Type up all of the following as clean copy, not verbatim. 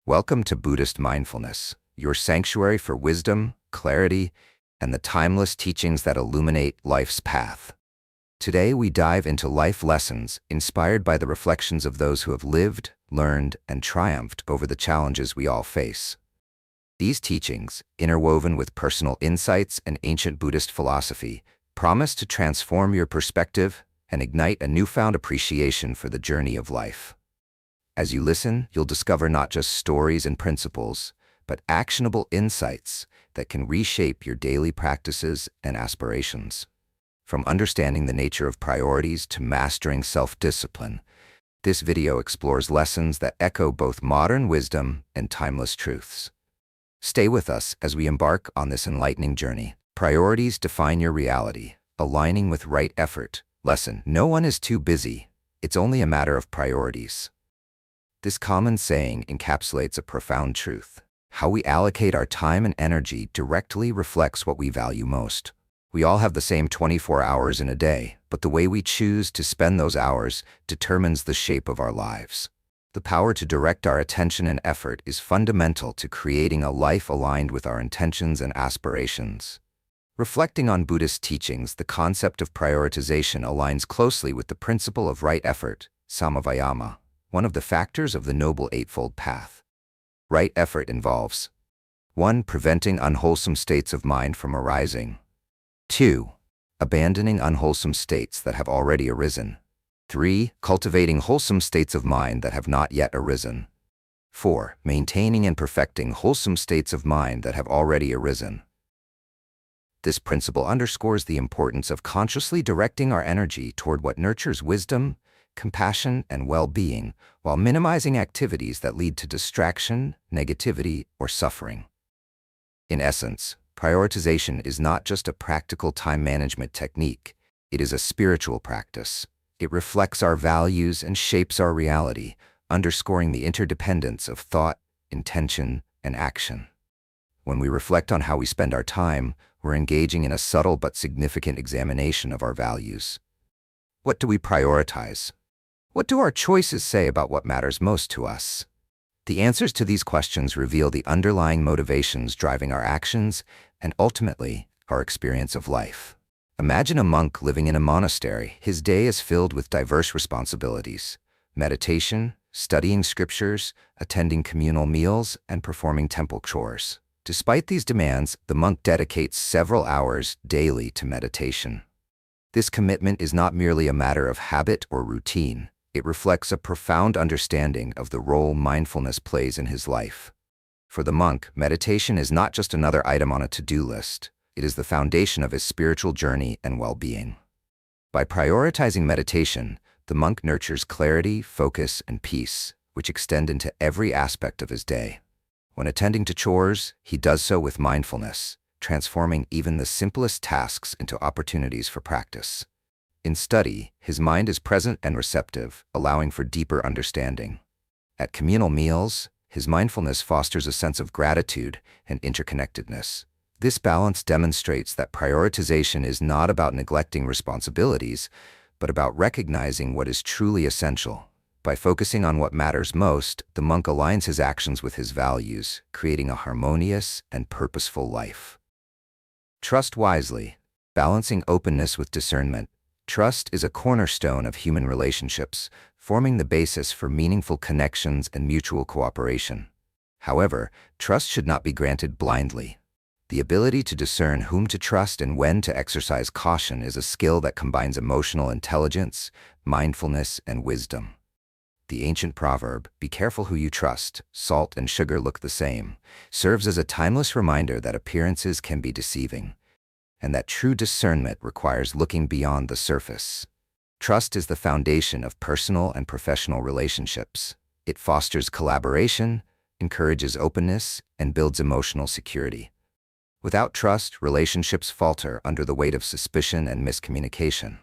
Welcome to Buddhist Mindfulness, your sanctuary for wisdom, clarity, and the timeless teachings that illuminate life's path. Today we dive into life lessons inspired by the reflections of those who have lived, learned, and triumphed over the challenges we all face. These teachings, interwoven with personal insights and ancient Buddhist philosophy, promise to transform your perspective and ignite a newfound appreciation for the journey of life. As you listen, you'll discover not just stories and principles, but actionable insights that can reshape your daily practices and aspirations. From understanding the nature of priorities to mastering self-discipline, this video explores lessons that echo both modern wisdom and timeless truths. Stay with us as we embark on this enlightening journey. Priorities define your reality, aligning with right effort. Lesson: no one is too busy. It's only a matter of priorities. This common saying encapsulates a profound truth. How we allocate our time and energy directly reflects what we value most. We all have the same 24 hours in a day, but the way we choose to spend those hours determines the shape of our lives. The power to direct our attention and effort is fundamental to creating a life aligned with our intentions and aspirations. Reflecting on Buddhist teachings, the concept of prioritization aligns closely with the principle of right effort, samavayama, one of the factors of the Noble Eightfold Path. Right effort involves 1. Preventing unwholesome states of mind from arising. 2. Abandoning unwholesome states that have already arisen. 3. Cultivating wholesome states of mind that have not yet arisen. 4. Maintaining and perfecting wholesome states of mind that have already arisen. This principle underscores the importance of consciously directing our energy toward what nurtures wisdom, compassion, and well-being, while minimizing activities that lead to distraction, negativity, or suffering. In essence, prioritization is not just a practical time management technique, it is a spiritual practice. It reflects our values and shapes our reality, underscoring the interdependence of thought, intention, and action. When we reflect on how we spend our time, we're engaging in a subtle but significant examination of our values. What do we prioritize? What do our choices say about what matters most to us? The answers to these questions reveal the underlying motivations driving our actions and, ultimately, our experience of life. Imagine a monk living in a monastery. His day is filled with diverse responsibilities: meditation, studying scriptures, attending communal meals, and performing temple chores. Despite these demands, the monk dedicates several hours daily to meditation. This commitment is not merely a matter of habit or routine. It reflects a profound understanding of the role mindfulness plays in his life. For the monk, meditation is not just another item on a to-do list. It is the foundation of his spiritual journey and well-being. By prioritizing meditation, the monk nurtures clarity, focus, and peace, which extend into every aspect of his day. When attending to chores, he does so with mindfulness, transforming even the simplest tasks into opportunities for practice. In study, his mind is present and receptive, allowing for deeper understanding. At communal meals, his mindfulness fosters a sense of gratitude and interconnectedness. This balance demonstrates that prioritization is not about neglecting responsibilities, but about recognizing what is truly essential. By focusing on what matters most, the monk aligns his actions with his values, creating a harmonious and purposeful life. Trust wisely. Balancing openness with discernment. Trust is a cornerstone of human relationships, forming the basis for meaningful connections and mutual cooperation. However, trust should not be granted blindly. The ability to discern whom to trust and when to exercise caution is a skill that combines emotional intelligence, mindfulness, and wisdom. The ancient proverb, "Be careful who you trust, salt and sugar look the same," serves as a timeless reminder that appearances can be deceiving, and that true discernment requires looking beyond the surface. Trust is the foundation of personal and professional relationships. It fosters collaboration, encourages openness, and builds emotional security. Without trust, relationships falter under the weight of suspicion and miscommunication.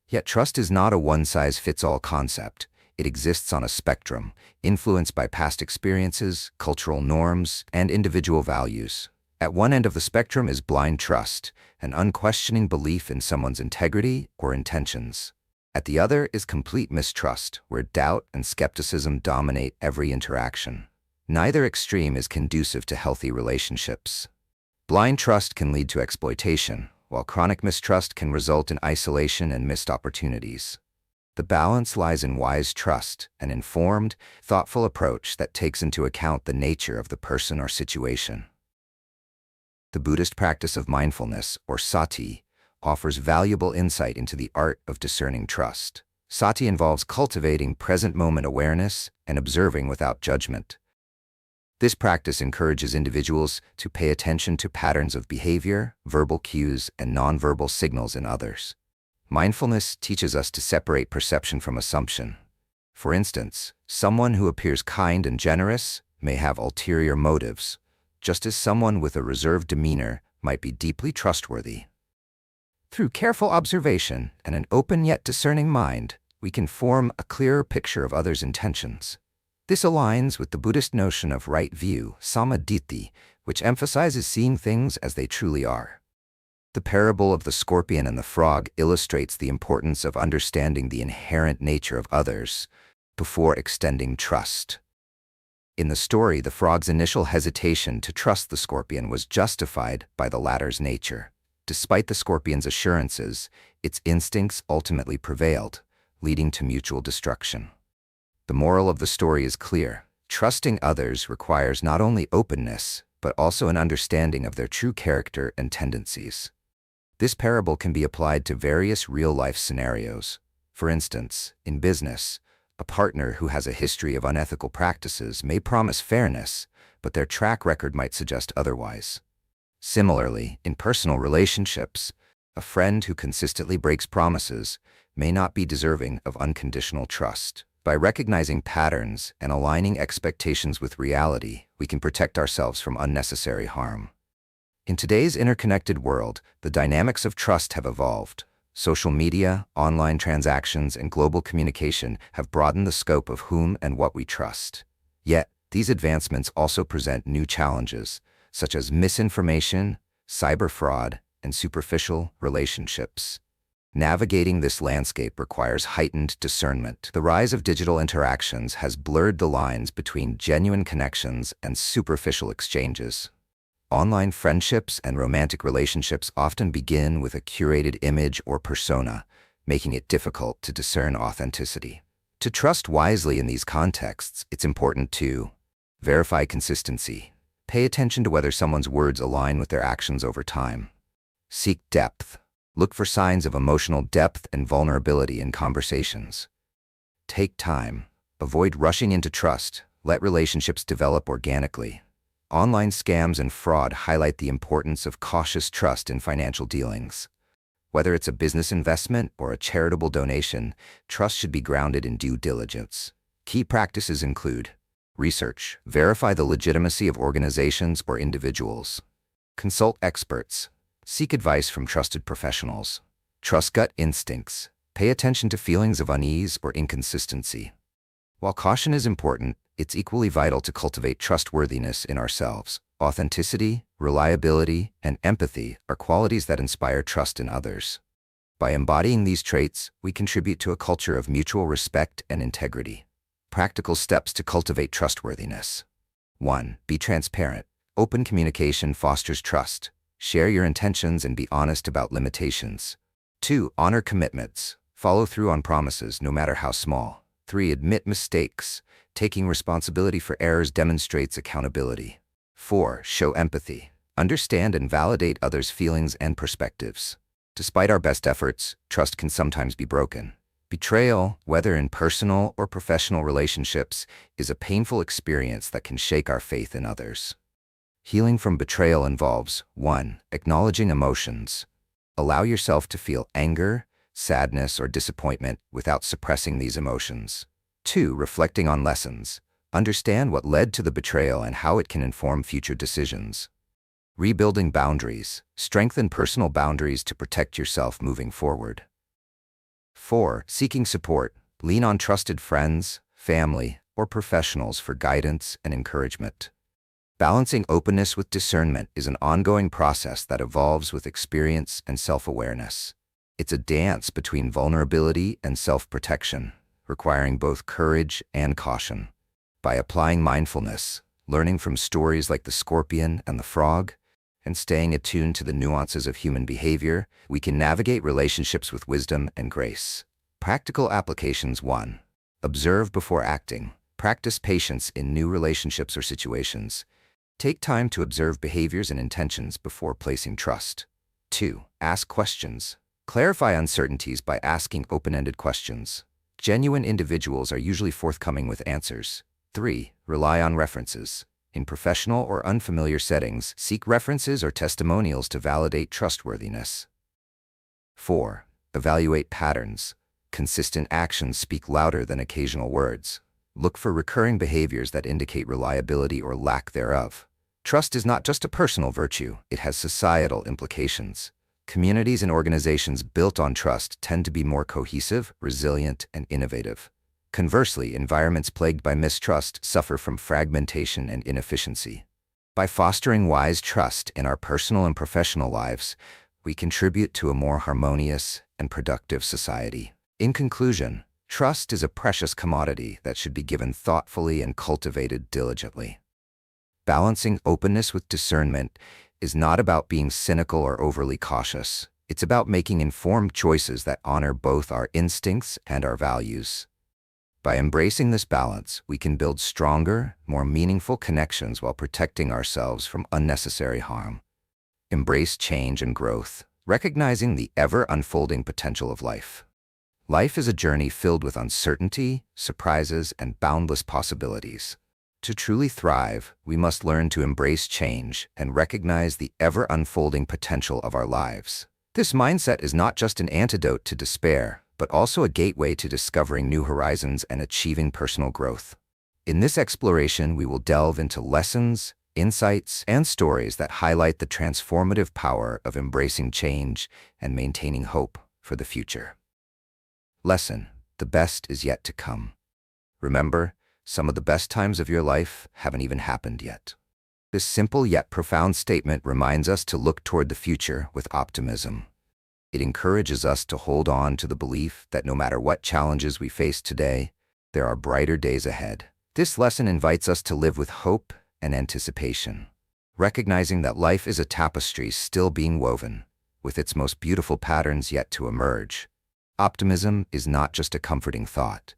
Yet trust is not a one-size-fits-all concept. It exists on a spectrum, influenced by past experiences, cultural norms, and individual values. At one end of the spectrum is blind trust, an unquestioning belief in someone's integrity or intentions. At the other is complete mistrust, where doubt and skepticism dominate every interaction. Neither extreme is conducive to healthy relationships. Blind trust can lead to exploitation, while chronic mistrust can result in isolation and missed opportunities. The balance lies in wise trust, an informed, thoughtful approach that takes into account the nature of the person or situation. The Buddhist practice of mindfulness, or sati, offers valuable insight into the art of discerning trust. Sati involves cultivating present-moment awareness and observing without judgment. This practice encourages individuals to pay attention to patterns of behavior, verbal cues, and nonverbal signals in others. Mindfulness teaches us to separate perception from assumption. For instance, someone who appears kind and generous may have ulterior motives, just as someone with a reserved demeanor might be deeply trustworthy. Through careful observation and an open yet discerning mind, we can form a clearer picture of others' intentions. This aligns with the Buddhist notion of right view, samaditthi, which emphasizes seeing things as they truly are. The parable of the scorpion and the frog illustrates the importance of understanding the inherent nature of others before extending trust. In the story, the frog's initial hesitation to trust the scorpion was justified by the latter's nature. Despite the scorpion's assurances, its instincts ultimately prevailed, leading to mutual destruction. The moral of the story is clear. Trusting others requires not only openness, but also an understanding of their true character and tendencies. This parable can be applied to various real-life scenarios. For instance, in business, a partner who has a history of unethical practices may promise fairness, but their track record might suggest otherwise. Similarly, in personal relationships, a friend who consistently breaks promises may not be deserving of unconditional trust. By recognizing patterns and aligning expectations with reality, we can protect ourselves from unnecessary harm. In today's interconnected world, the dynamics of trust have evolved. Social media, online transactions, and global communication have broadened the scope of whom and what we trust. Yet, these advancements also present new challenges, such as misinformation, cyber fraud, and superficial relationships. Navigating this landscape requires heightened discernment. The rise of digital interactions has blurred the lines between genuine connections and superficial exchanges. Online friendships and romantic relationships often begin with a curated image or persona, making it difficult to discern authenticity. To trust wisely in these contexts, it's important to verify consistency. Pay attention to whether someone's words align with their actions over time. Seek depth. Look for signs of emotional depth and vulnerability in conversations. Take time. Avoid rushing into trust. Let relationships develop organically. Online scams and fraud highlight the importance of cautious trust in financial dealings. Whether it's a business investment or a charitable donation, trust should be grounded in due diligence. Key practices include research. Verify the legitimacy of organizations or individuals. Consult experts. Seek advice from trusted professionals. Trust gut instincts. Pay attention to feelings of unease or inconsistency. While caution is important, it's equally vital to cultivate trustworthiness in ourselves. Authenticity, reliability, and empathy are qualities that inspire trust in others. By embodying these traits, we contribute to a culture of mutual respect and integrity. Practical steps to cultivate trustworthiness. 1. Be transparent. Open communication fosters trust. Share your intentions and be honest about limitations. 2. Honor commitments. Follow through on promises, no matter how small. 3. Admit mistakes. Taking responsibility for errors demonstrates accountability. 4. Show empathy. Understand and validate others' feelings and perspectives. Despite our best efforts, trust can sometimes be broken. Betrayal, whether in personal or professional relationships, is a painful experience that can shake our faith in others. Healing from betrayal involves 1. Acknowledging emotions. Allow yourself to feel anger, sadness, or disappointment without suppressing these emotions. 2. Reflecting on lessons. Understand what led to the betrayal and how it can inform future decisions. Rebuilding boundaries. Strengthen personal boundaries to protect yourself moving forward. 4. Seeking support. Lean on trusted friends, family, or professionals for guidance and encouragement. Balancing openness with discernment is an ongoing process that evolves with experience and self-awareness. It's a dance between vulnerability and self-protection, requiring both courage and caution. By applying mindfulness, learning from stories like the scorpion and the frog, and staying attuned to the nuances of human behavior, we can navigate relationships with wisdom and grace. Practical applications 1. Observe before acting. Practice patience in new relationships or situations. Take time to observe behaviors and intentions before placing trust. 2. Ask questions. Clarify uncertainties by asking open-ended questions. Genuine individuals are usually forthcoming with answers. 3. Rely on references. In professional or unfamiliar settings, seek references or testimonials to validate trustworthiness. 4. Evaluate patterns. Consistent actions speak louder than occasional words. Look for recurring behaviors that indicate reliability or lack thereof. Trust is not just a personal virtue, it has societal implications. Communities and organizations built on trust tend to be more cohesive, resilient, and innovative. Conversely, environments plagued by mistrust suffer from fragmentation and inefficiency. By fostering wise trust in our personal and professional lives, we contribute to a more harmonious and productive society. In conclusion, trust is a precious commodity that should be given thoughtfully and cultivated diligently. Balancing openness with discernment is not about being cynical or overly cautious. It's about making informed choices that honor both our instincts and our values. By embracing this balance, we can build stronger, more meaningful connections while protecting ourselves from unnecessary harm. Embrace change and growth, recognizing the ever-unfolding potential of life. Life is a journey filled with uncertainty, surprises, and boundless possibilities. To truly thrive, we must learn to embrace change and recognize the ever-unfolding potential of our lives. This mindset is not just an antidote to despair, but also a gateway to discovering new horizons and achieving personal growth. In this exploration, we will delve into lessons, insights, and stories that highlight the transformative power of embracing change and maintaining hope for the future. Lesson: the best is yet to come. Remember, some of the best times of your life haven't even happened yet. This simple yet profound statement reminds us to look toward the future with optimism. It encourages us to hold on to the belief that no matter what challenges we face today, there are brighter days ahead. This lesson invites us to live with hope and anticipation, recognizing that life is a tapestry still being woven, with its most beautiful patterns yet to emerge. Optimism is not just a comforting thought.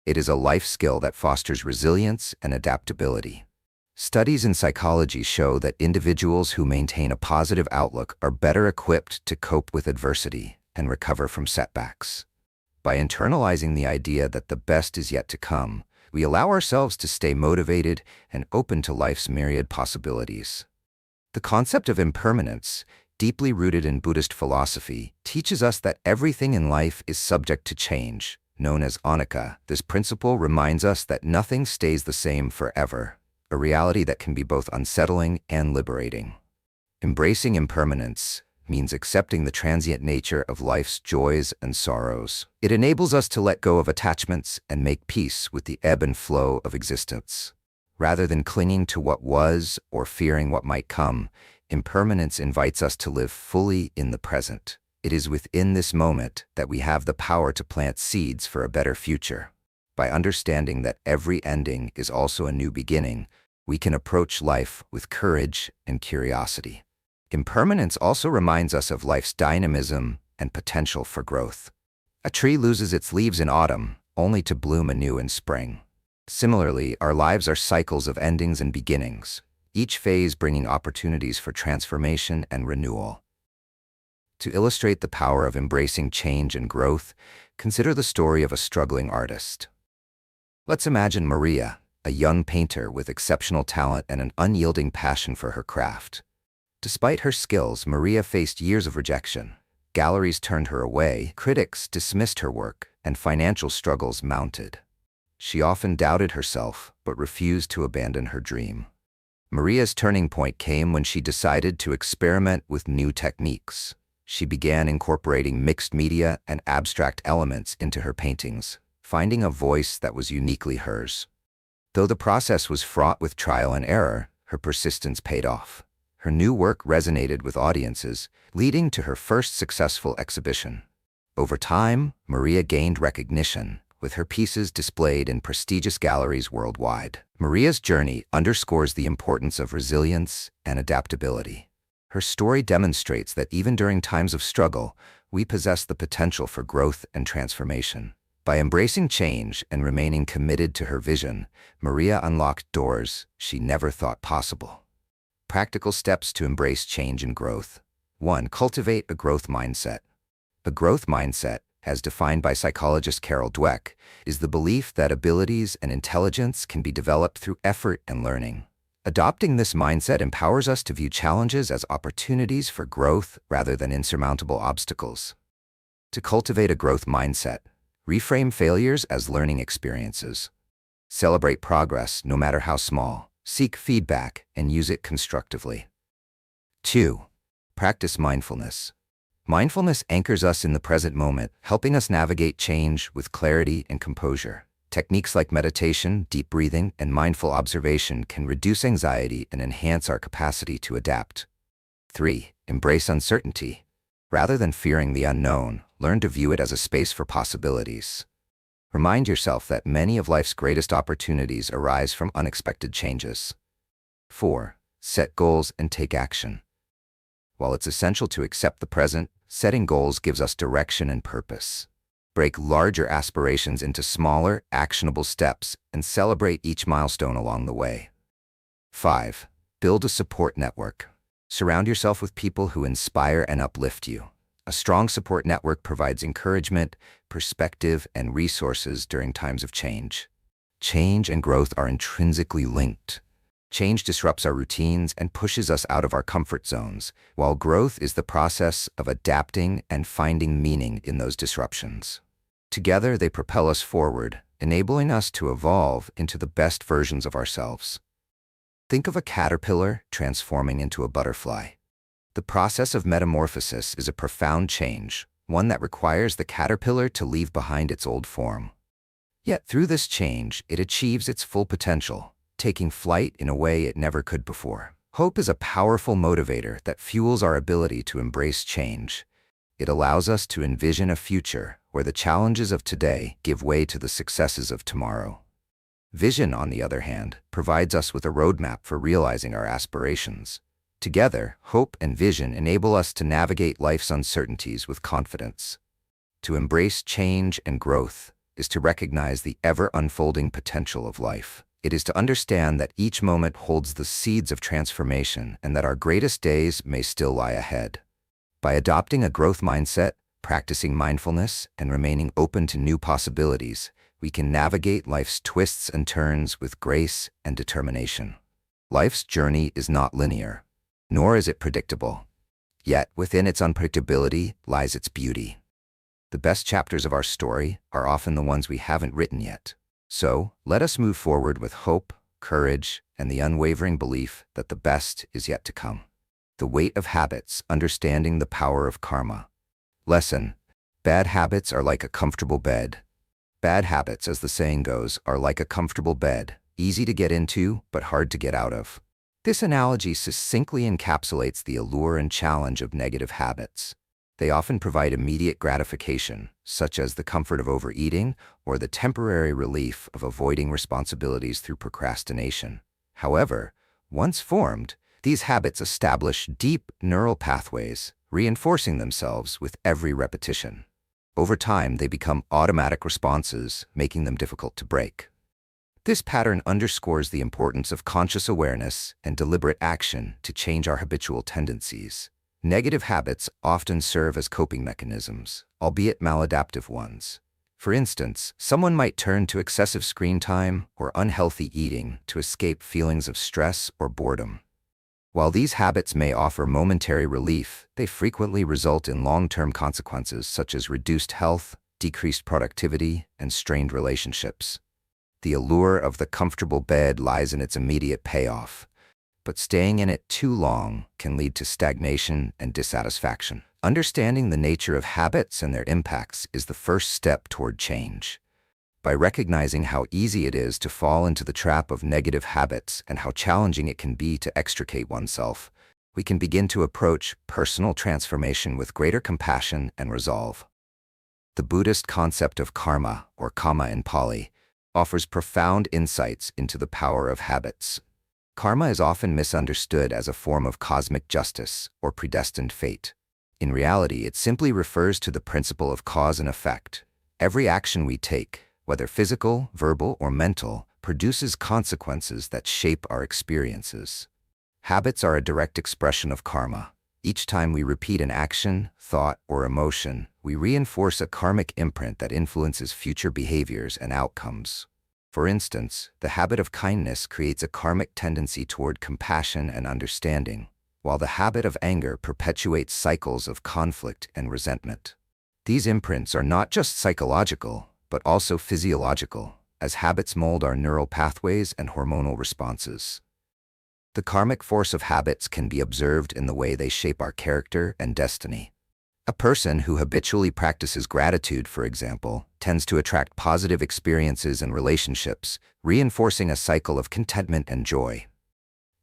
It is a life skill that fosters resilience and adaptability. Studies in psychology show that individuals who maintain a positive outlook are better equipped to cope with adversity and recover from setbacks. By internalizing the idea that the best is yet to come, we allow ourselves to stay motivated and open to life's myriad possibilities. The concept of impermanence, deeply rooted in Buddhist philosophy, teaches us that everything in life is subject to change, known as anicca. This principle reminds us that nothing stays the same forever, a reality that can be both unsettling and liberating. Embracing impermanence means accepting the transient nature of life's joys and sorrows. It enables us to let go of attachments and make peace with the ebb and flow of existence. Rather than clinging to what was or fearing what might come, impermanence invites us to live fully in the present. It is within this moment that we have the power to plant seeds for a better future. By understanding that every ending is also a new beginning, we can approach life with courage and curiosity. Impermanence also reminds us of life's dynamism and potential for growth. A tree loses its leaves in autumn, only to bloom anew in spring. Similarly, our lives are cycles of endings and beginnings, each phase bringing opportunities for transformation and renewal. To illustrate the power of embracing change and growth, consider the story of a struggling artist. Let's imagine Maria, a young painter with exceptional talent and an unyielding passion for her craft. Despite her skills, Maria faced years of rejection. Galleries turned her away, critics dismissed her work, and financial struggles mounted. She often doubted herself, but refused to abandon her dream. Maria's turning point came when she decided to experiment with new techniques. She began incorporating mixed media and abstract elements into her paintings, finding a voice that was uniquely hers. Though the process was fraught with trial and error, her persistence paid off. Her new work resonated with audiences, leading to her first successful exhibition. Over time, Maria gained recognition, with her pieces displayed in prestigious galleries worldwide. Maria's journey underscores the importance of resilience and adaptability. Her story demonstrates that even during times of struggle, we possess the potential for growth and transformation. By embracing change and remaining committed to her vision, Maria unlocked doors she never thought possible. Practical steps to embrace change and growth. 1. Cultivate a growth mindset. A growth mindset, as defined by psychologist Carol Dweck, is the belief that abilities and intelligence can be developed through effort and learning. Adopting this mindset empowers us to view challenges as opportunities for growth rather than insurmountable obstacles. To cultivate a growth mindset, reframe failures as learning experiences. Celebrate progress, no matter how small. Seek feedback and use it constructively. 2. Practice mindfulness. Mindfulness anchors us in the present moment, helping us navigate change with clarity and composure. Techniques like meditation, deep breathing, and mindful observation can reduce anxiety and enhance our capacity to adapt. 3. Embrace uncertainty. Rather than fearing the unknown, learn to view it as a space for possibilities. Remind yourself that many of life's greatest opportunities arise from unexpected changes. 4. Set goals and take action. While it's essential to accept the present, setting goals gives us direction and purpose. Break larger aspirations into smaller, actionable steps and celebrate each milestone along the way. 5. Build a support network. Surround yourself with people who inspire and uplift you. A strong support network provides encouragement, perspective, and resources during times of change. Change and growth are intrinsically linked. Change disrupts our routines and pushes us out of our comfort zones, while growth is the process of adapting and finding meaning in those disruptions. Together, they propel us forward, enabling us to evolve into the best versions of ourselves. Think of a caterpillar transforming into a butterfly. The process of metamorphosis is a profound change, one that requires the caterpillar to leave behind its old form. Yet through this change, it achieves its full potential, taking flight in a way it never could before. Hope is a powerful motivator that fuels our ability to embrace change. It allows us to envision a future where the challenges of today give way to the successes of tomorrow. Vision, on the other hand, provides us with a roadmap for realizing our aspirations. Together, hope and vision enable us to navigate life's uncertainties with confidence. To embrace change and growth is to recognize the ever-unfolding potential of life. It is to understand that each moment holds the seeds of transformation and that our greatest days may still lie ahead. By adopting a growth mindset, practicing mindfulness, and remaining open to new possibilities, we can navigate life's twists and turns with grace and determination. Life's journey is not linear, nor is it predictable. Yet, within its unpredictability lies its beauty. The best chapters of our story are often the ones we haven't written yet. So, let us move forward with hope, courage, and the unwavering belief that the best is yet to come. The weight of habits, understanding the power of karma. Lesson: bad habits are like a comfortable bed. Bad habits, as the saying goes, are like a comfortable bed, easy to get into, but hard to get out of. This analogy succinctly encapsulates the allure and challenge of negative habits. They often provide immediate gratification, such as the comfort of overeating or the temporary relief of avoiding responsibilities through procrastination. However, once formed, these habits establish deep neural pathways, reinforcing themselves with every repetition. Over time, they become automatic responses, making them difficult to break. This pattern underscores the importance of conscious awareness and deliberate action to change our habitual tendencies. Negative habits often serve as coping mechanisms, albeit maladaptive ones. For instance, someone might turn to excessive screen time or unhealthy eating to escape feelings of stress or boredom. While these habits may offer momentary relief, they frequently result in long-term consequences such as reduced health, decreased productivity, and strained relationships. The allure of the comfortable bed lies in its immediate payoff, but staying in it too long can lead to stagnation and dissatisfaction. Understanding the nature of habits and their impacts is the first step toward change. By recognizing how easy it is to fall into the trap of negative habits and how challenging it can be to extricate oneself, we can begin to approach personal transformation with greater compassion and resolve. The Buddhist concept of karma, or kamma in Pali, offers profound insights into the power of habits. Karma is often misunderstood as a form of cosmic justice or predestined fate. In reality, it simply refers to the principle of cause and effect. Every action we take, whether physical, verbal, or mental, produces consequences that shape our experiences. Habits are a direct expression of karma. Each time we repeat an action, thought, or emotion, we reinforce a karmic imprint that influences future behaviors and outcomes. For instance, the habit of kindness creates a karmic tendency toward compassion and understanding, while the habit of anger perpetuates cycles of conflict and resentment. These imprints are not just psychological, but also physiological, as habits mold our neural pathways and hormonal responses. The karmic force of habits can be observed in the way they shape our character and destiny. A person who habitually practices gratitude, for example, tends to attract positive experiences and relationships, reinforcing a cycle of contentment and joy.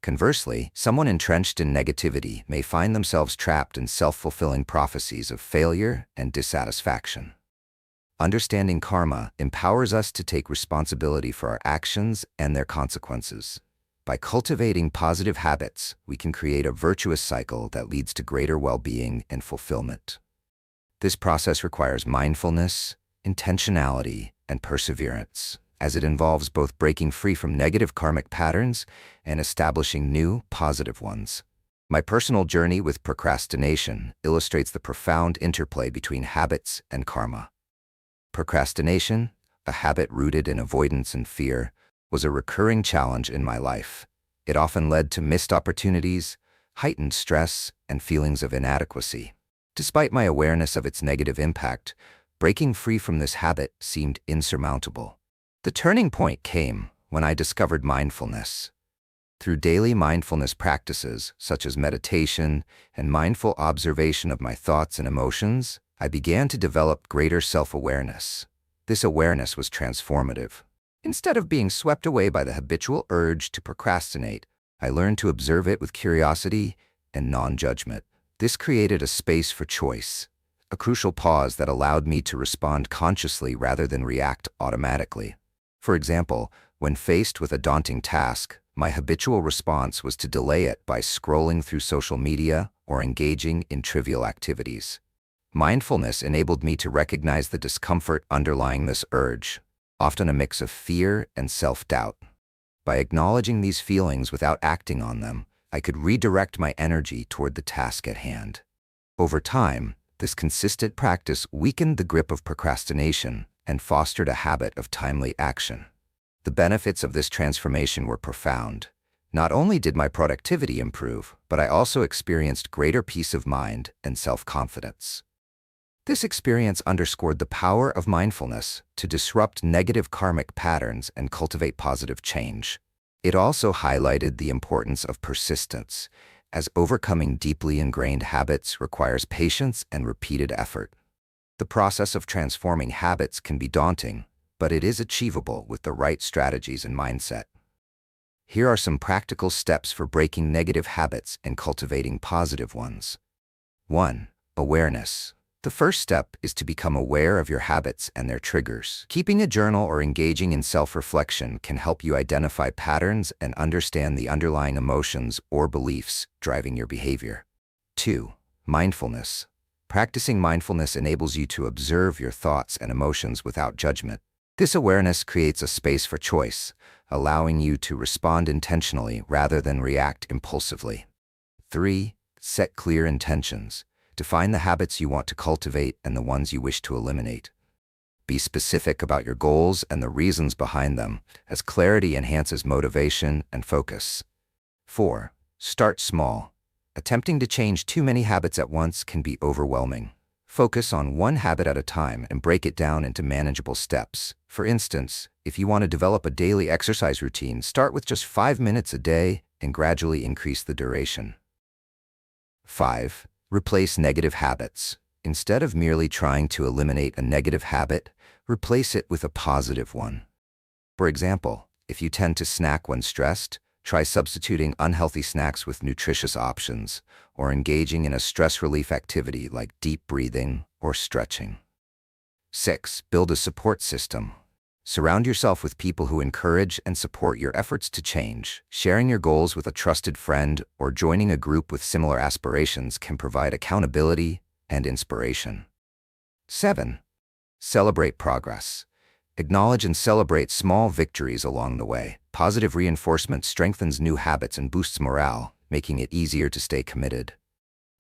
Conversely, someone entrenched in negativity may find themselves trapped in self-fulfilling prophecies of failure and dissatisfaction. Understanding karma empowers us to take responsibility for our actions and their consequences. By cultivating positive habits, we can create a virtuous cycle that leads to greater well-being and fulfillment. This process requires mindfulness, intentionality, and perseverance, as it involves both breaking free from negative karmic patterns and establishing new, positive ones. My personal journey with procrastination illustrates the profound interplay between habits and karma. Procrastination, a habit rooted in avoidance and fear, was a recurring challenge in my life. It often led to missed opportunities, heightened stress, and feelings of inadequacy. Despite my awareness of its negative impact, breaking free from this habit seemed insurmountable. The turning point came when I discovered mindfulness. Through daily mindfulness practices, such as meditation and mindful observation of my thoughts and emotions, I began to develop greater self-awareness. This awareness was transformative. Instead of being swept away by the habitual urge to procrastinate, I learned to observe it with curiosity and non-judgment. This created a space for choice, a crucial pause that allowed me to respond consciously rather than react automatically. For example, when faced with a daunting task, my habitual response was to delay it by scrolling through social media or engaging in trivial activities. Mindfulness enabled me to recognize the discomfort underlying this urge, often a mix of fear and self-doubt. By acknowledging these feelings without acting on them, I could redirect my energy toward the task at hand. Over time, this consistent practice weakened the grip of procrastination and fostered a habit of timely action. The benefits of this transformation were profound. Not only did my productivity improve, but I also experienced greater peace of mind and self-confidence. This experience underscored the power of mindfulness to disrupt negative karmic patterns and cultivate positive change. It also highlighted the importance of persistence, as overcoming deeply ingrained habits requires patience and repeated effort. The process of transforming habits can be daunting, but it is achievable with the right strategies and mindset. Here are some practical steps for breaking negative habits and cultivating positive ones. 1. Awareness. The first step is to become aware of your habits and their triggers. Keeping a journal or engaging in self-reflection can help you identify patterns and understand the underlying emotions or beliefs driving your behavior. 2. Mindfulness. Practicing mindfulness enables you to observe your thoughts and emotions without judgment. This awareness creates a space for choice, allowing you to respond intentionally rather than react impulsively. 3. Set clear intentions. Define the habits you want to cultivate and the ones you wish to eliminate. Be specific about your goals and the reasons behind them, as clarity enhances motivation and focus. 4. Start small. Attempting to change too many habits at once can be overwhelming. Focus on one habit at a time and break it down into manageable steps. For instance, if you want to develop a daily exercise routine, start with just 5 minutes a day and gradually increase the duration. 5. Replace negative habits. Instead of merely trying to eliminate a negative habit, replace it with a positive one. For example, if you tend to snack when stressed, try substituting unhealthy snacks with nutritious options, or engaging in a stress relief activity like deep breathing or stretching. 6. Build a support system. Surround yourself with people who encourage and support your efforts to change. Sharing your goals with a trusted friend or joining a group with similar aspirations can provide accountability and inspiration. 7. Celebrate progress. Acknowledge and celebrate small victories along the way. Positive reinforcement strengthens new habits and boosts morale, making it easier to stay committed.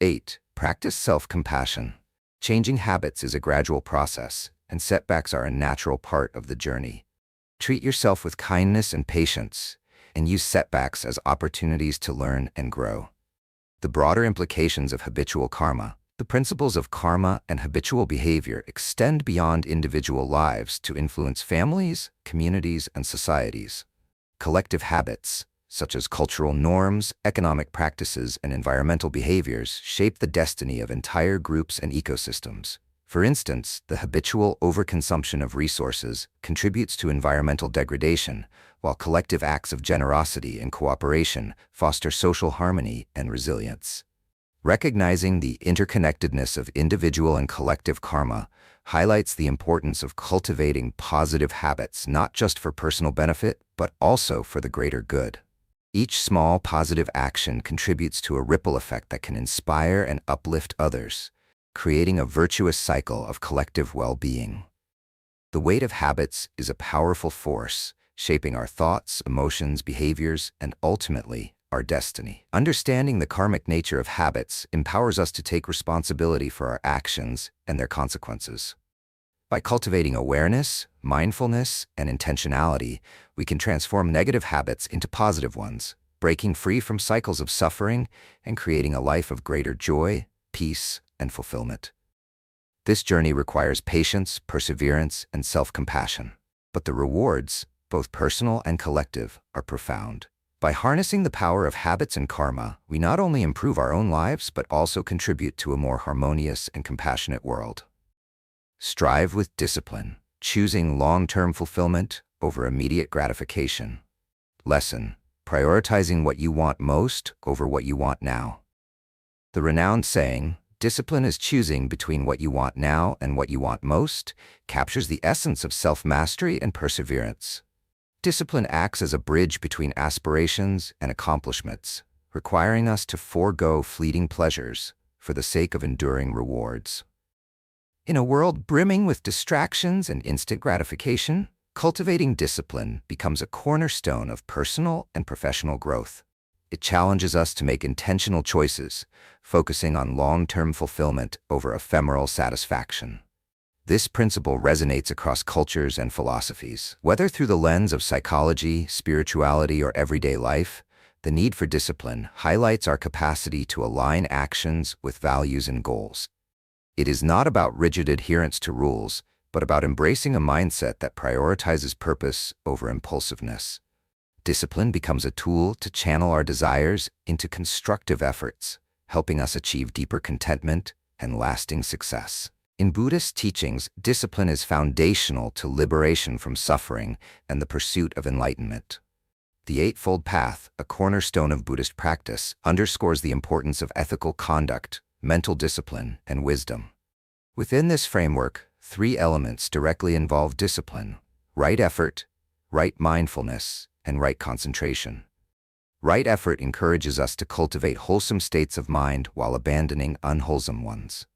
8. Practice self-compassion. Changing habits is a gradual process, and setbacks are a natural part of the journey. Treat yourself with kindness and patience, and use setbacks as opportunities to learn and grow. The broader implications of habitual karma. The principles of karma and habitual behavior extend beyond individual lives to influence families, communities, and societies. Collective habits, such as cultural norms, economic practices, and environmental behaviors, shape the destiny of entire groups and ecosystems. For instance, the habitual overconsumption of resources contributes to environmental degradation, while collective acts of generosity and cooperation foster social harmony and resilience. Recognizing the interconnectedness of individual and collective karma highlights the importance of cultivating positive habits not just for personal benefit, but also for the greater good. Each small positive action contributes to a ripple effect that can inspire and uplift others, creating a virtuous cycle of collective well-being. The weight of habits is a powerful force, shaping our thoughts, emotions, behaviors, and ultimately, our destiny. Understanding the karmic nature of habits empowers us to take responsibility for our actions and their consequences. By cultivating awareness, mindfulness, and intentionality, we can transform negative habits into positive ones, breaking free from cycles of suffering and creating a life of greater joy, peace, and fulfillment. This journey requires patience, perseverance, and self-compassion. But the rewards, both personal and collective, are profound. By harnessing the power of habits and karma, we not only improve our own lives, but also contribute to a more harmonious and compassionate world. Strive with discipline, choosing long-term fulfillment over immediate gratification. Lesson: prioritizing what you want most over what you want now. The renowned saying, "Discipline is choosing between what you want now and what you want most," captures the essence of self-mastery and perseverance. Discipline acts as a bridge between aspirations and accomplishments, requiring us to forego fleeting pleasures for the sake of enduring rewards. In a world brimming with distractions and instant gratification, cultivating discipline becomes a cornerstone of personal and professional growth. It challenges us to make intentional choices, focusing on long-term fulfillment over ephemeral satisfaction. This principle resonates across cultures and philosophies. Whether through the lens of psychology, spirituality, or everyday life, the need for discipline highlights our capacity to align actions with values and goals. It is not about rigid adherence to rules, but about embracing a mindset that prioritizes purpose over impulsiveness. Discipline becomes a tool to channel our desires into constructive efforts, helping us achieve deeper contentment and lasting success. In Buddhist teachings, discipline is foundational to liberation from suffering and the pursuit of enlightenment. The Eightfold Path, a cornerstone of Buddhist practice, underscores the importance of ethical conduct, mental discipline, and wisdom. Within this framework, 3 elements directly involve discipline: right effort, right mindfulness, and right concentration. Right effort encourages us to cultivate wholesome states of mind while abandoning unwholesome ones.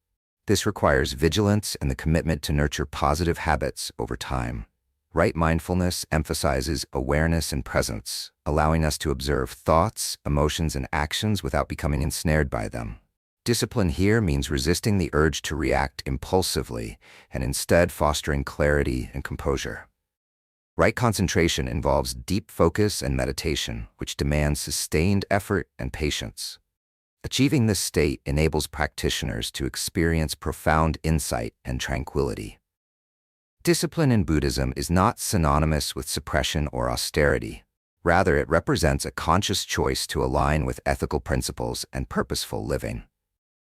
This requires vigilance and the commitment to nurture positive habits over time. Right mindfulness emphasizes awareness and presence, allowing us to observe thoughts, emotions, and actions without becoming ensnared by them. Discipline here means resisting the urge to react impulsively and instead fostering clarity and composure. Right concentration involves deep focus and meditation, which demands sustained effort and patience. Achieving this state enables practitioners to experience profound insight and tranquility. Discipline in Buddhism is not synonymous with suppression or austerity. Rather, it represents a conscious choice to align with ethical principles and purposeful living.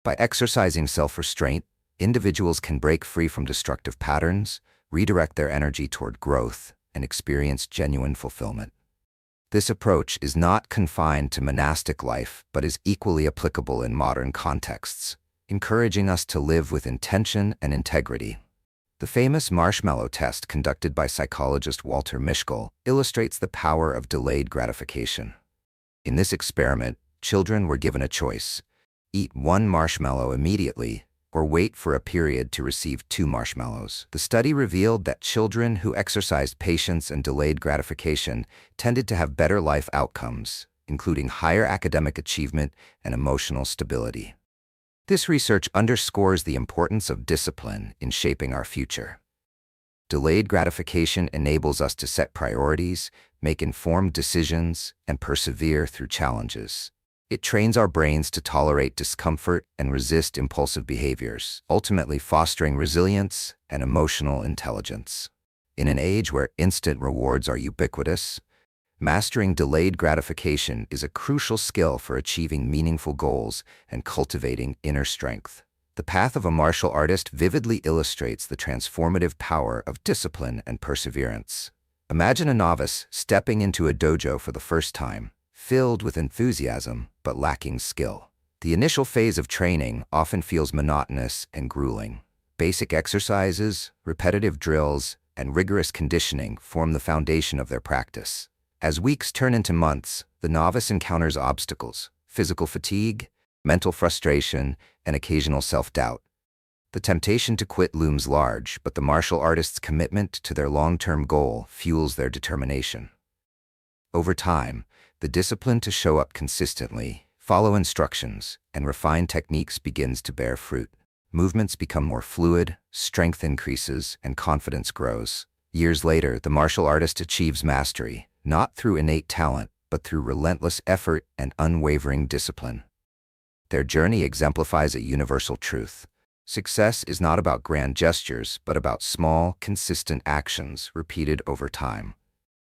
By exercising self-restraint, individuals can break free from destructive patterns, redirect their energy toward growth, and experience genuine fulfillment. This approach is not confined to monastic life, but is equally applicable in modern contexts, encouraging us to live with intention and integrity. The famous marshmallow test conducted by psychologist Walter Mischel illustrates the power of delayed gratification. In this experiment, children were given a choice: eat one marshmallow immediately or wait for a period to receive 2 marshmallows. The study revealed that children who exercised patience and delayed gratification tended to have better life outcomes, including higher academic achievement and emotional stability. This research underscores the importance of discipline in shaping our future. Delayed gratification enables us to set priorities, make informed decisions, and persevere through challenges. It trains our brains to tolerate discomfort and resist impulsive behaviors, ultimately fostering resilience and emotional intelligence. In an age where instant rewards are ubiquitous, mastering delayed gratification is a crucial skill for achieving meaningful goals and cultivating inner strength. The path of a martial artist vividly illustrates the transformative power of discipline and perseverance. Imagine a novice stepping into a dojo for the first time, filled with enthusiasm but lacking skill. The initial phase of training often feels monotonous and grueling. Basic exercises, repetitive drills, and rigorous conditioning form the foundation of their practice. As weeks turn into months, the novice encounters obstacles: physical fatigue, mental frustration, and occasional self-doubt. The temptation to quit looms large, but the martial artist's commitment to their long-term goal fuels their determination. Over time, the discipline to show up consistently, follow instructions, and refine techniques begins to bear fruit. Movements become more fluid, strength increases, and confidence grows. Years later, the martial artist achieves mastery, not through innate talent, but through relentless effort and unwavering discipline. Their journey exemplifies a universal truth: success is not about grand gestures, but about small, consistent actions repeated over time.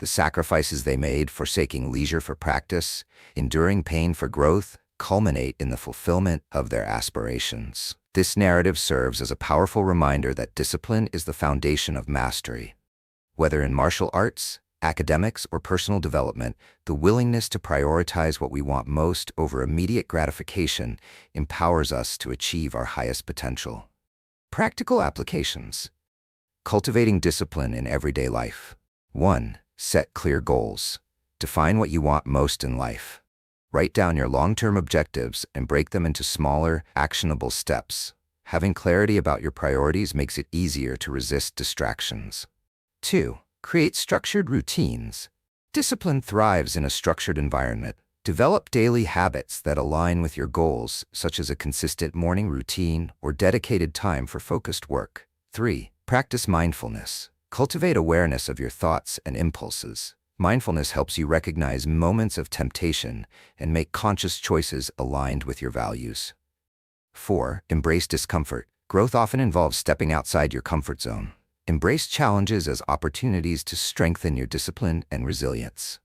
The sacrifices they made, forsaking leisure for practice, enduring pain for growth, culminate in the fulfillment of their aspirations. This narrative serves as a powerful reminder that discipline is the foundation of mastery. Whether in martial arts, academics, or personal development, the willingness to prioritize what we want most over immediate gratification empowers us to achieve our highest potential. Practical applications. Cultivating discipline in everyday life. 1. Set clear goals. Define what you want most in life. Write down your long-term objectives and break them into smaller, actionable steps. Having clarity about your priorities makes it easier to resist distractions. 2. Create structured routines. Discipline thrives in a structured environment. Develop daily habits that align with your goals, such as a consistent morning routine or dedicated time for focused work. 3. Practice mindfulness. Cultivate awareness of your thoughts and impulses. Mindfulness helps you recognize moments of temptation and make conscious choices aligned with your values. 4. Embrace discomfort. Growth often involves stepping outside your comfort zone. Embrace challenges as opportunities to strengthen your discipline and resilience.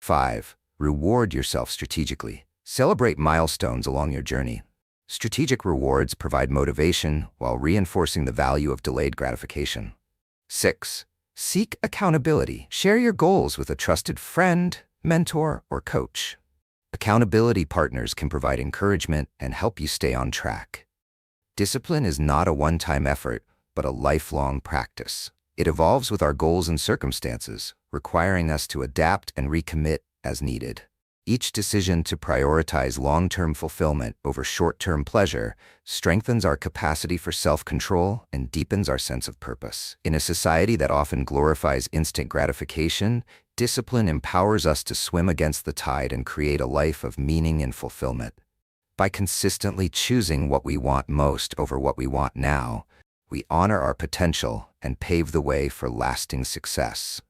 5. Reward yourself strategically. Celebrate milestones along your journey. Strategic rewards provide motivation while reinforcing the value of delayed gratification. 6. Seek accountability. Share your goals with a trusted friend, mentor, or coach. Accountability partners can provide encouragement and help you stay on track. Discipline is not a one-time effort, but a lifelong practice. It evolves with our goals and circumstances, requiring us to adapt and recommit as needed. Each decision to prioritize long-term fulfillment over short-term pleasure strengthens our capacity for self-control and deepens our sense of purpose. In a society that often glorifies instant gratification, discipline empowers us to swim against the tide and create a life of meaning and fulfillment. By consistently choosing what we want most over what we want now, we honor our potential and pave the way for lasting success.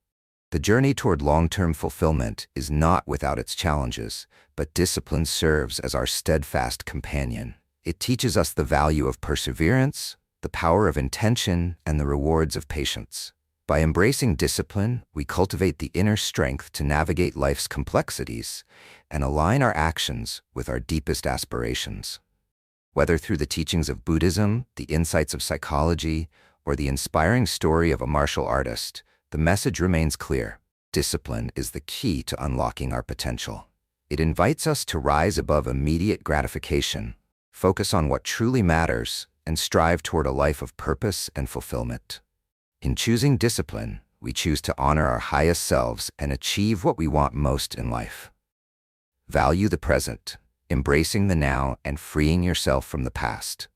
The journey toward long-term fulfillment is not without its challenges, but discipline serves as our steadfast companion. It teaches us the value of perseverance, the power of intention, and the rewards of patience. By embracing discipline, we cultivate the inner strength to navigate life's complexities and align our actions with our deepest aspirations. Whether through the teachings of Buddhism, the insights of psychology, or the inspiring story of a martial artist, the message remains clear: discipline is the key to unlocking our potential. It invites us to rise above immediate gratification, focus on what truly matters, and strive toward a life of purpose and fulfillment. In choosing discipline, we choose to honor our highest selves and achieve what we want most in life. Value the present, embracing the now and freeing yourself from the past.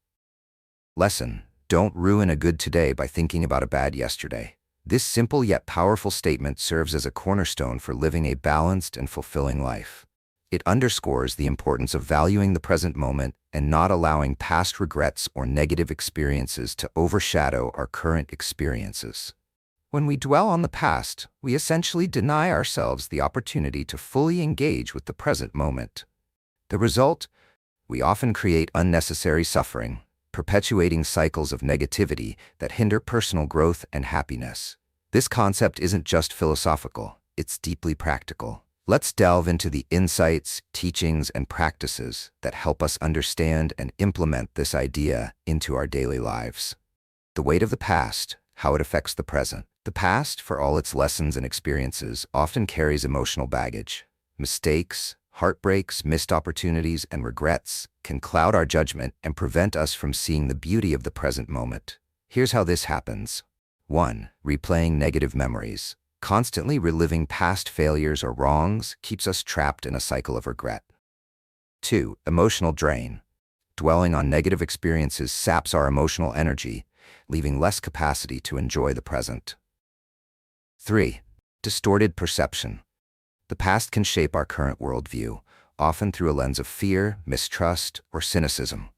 Lesson: don't ruin a good today by thinking about a bad yesterday. This simple yet powerful statement serves as a cornerstone for living a balanced and fulfilling life. It underscores the importance of valuing the present moment and not allowing past regrets or negative experiences to overshadow our current experiences. When we dwell on the past, we essentially deny ourselves the opportunity to fully engage with the present moment. The result? We often create unnecessary suffering, perpetuating cycles of negativity that hinder personal growth and happiness. This concept isn't just philosophical, it's deeply practical. Let's delve into the insights, teachings, and practices that help us understand and implement this idea into our daily lives. The weight of the past, how it affects the present. The past, for all its lessons and experiences, often carries emotional baggage. Mistakes, heartbreaks, missed opportunities, and regrets can cloud our judgment and prevent us from seeing the beauty of the present moment. Here's how this happens. 1. Replaying negative memories. Constantly reliving past failures or wrongs keeps us trapped in a cycle of regret. 2. Emotional drain. Dwelling on negative experiences saps our emotional energy, leaving less capacity to enjoy the present. 3. Distorted perception. The past can shape our current worldview, often through a lens of fear, mistrust, or cynicism.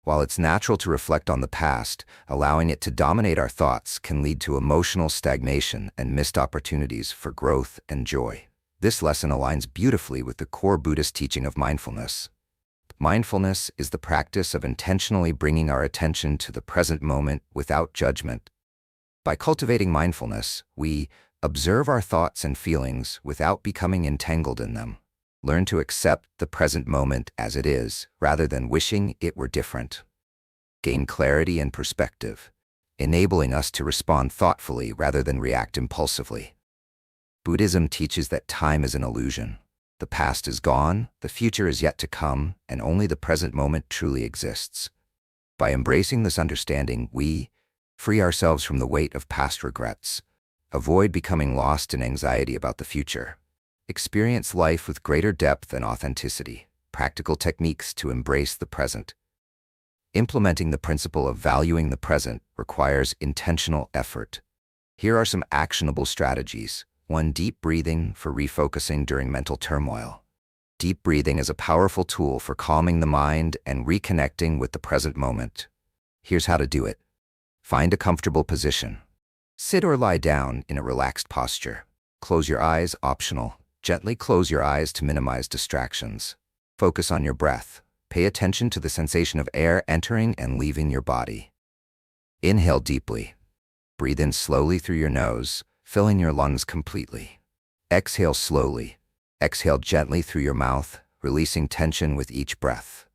While it's natural to reflect on the past, allowing it to dominate our thoughts can lead to emotional stagnation and missed opportunities for growth and joy. This lesson aligns beautifully with the core Buddhist teaching of mindfulness. Mindfulness is the practice of intentionally bringing our attention to the present moment without judgment. By cultivating mindfulness, we observe our thoughts and feelings without becoming entangled in them. Learn to accept the present moment as it is, rather than wishing it were different. Gain clarity and perspective, enabling us to respond thoughtfully rather than react impulsively. Buddhism teaches that time is an illusion. The past is gone, the future is yet to come, and only the present moment truly exists. By embracing this understanding, we free ourselves from the weight of past regrets, avoid becoming lost in anxiety about the future, experience life with greater depth and authenticity. Practical techniques to embrace the present. Implementing the principle of valuing the present requires intentional effort. Here are some actionable strategies. 1. Deep breathing for refocusing during mental turmoil. Deep breathing is a powerful tool for calming the mind and reconnecting with the present moment. Here's how to do it. Find a comfortable position. Sit or lie down in a relaxed posture. Close your eyes, optional. Gently close your eyes to minimize distractions. Focus on your breath. Pay attention to the sensation of air entering and leaving your body. Inhale deeply. Breathe in slowly through your nose, filling your lungs completely. Exhale slowly. Exhale gently through your mouth, releasing tension with each breath.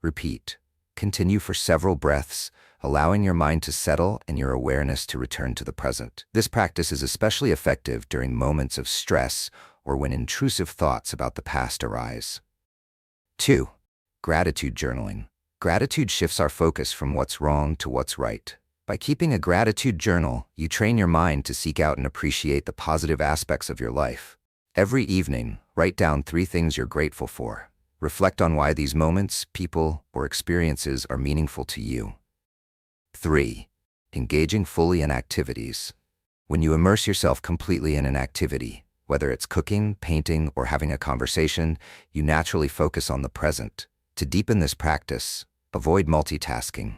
Repeat. Continue for several breaths, allowing your mind to settle and your awareness to return to the present. This practice is especially effective during moments of stress or when intrusive thoughts about the past arise. 2. Gratitude journaling. Gratitude shifts our focus from what's wrong to what's right. By keeping a gratitude journal, you train your mind to seek out and appreciate the positive aspects of your life. Every evening, write down 3 things you're grateful for. Reflect on why these moments, people, or experiences are meaningful to you. 3. Engaging fully in activities. When you immerse yourself completely in an activity, whether it's cooking, painting, or having a conversation, you naturally focus on the present. To deepen this practice, avoid multitasking.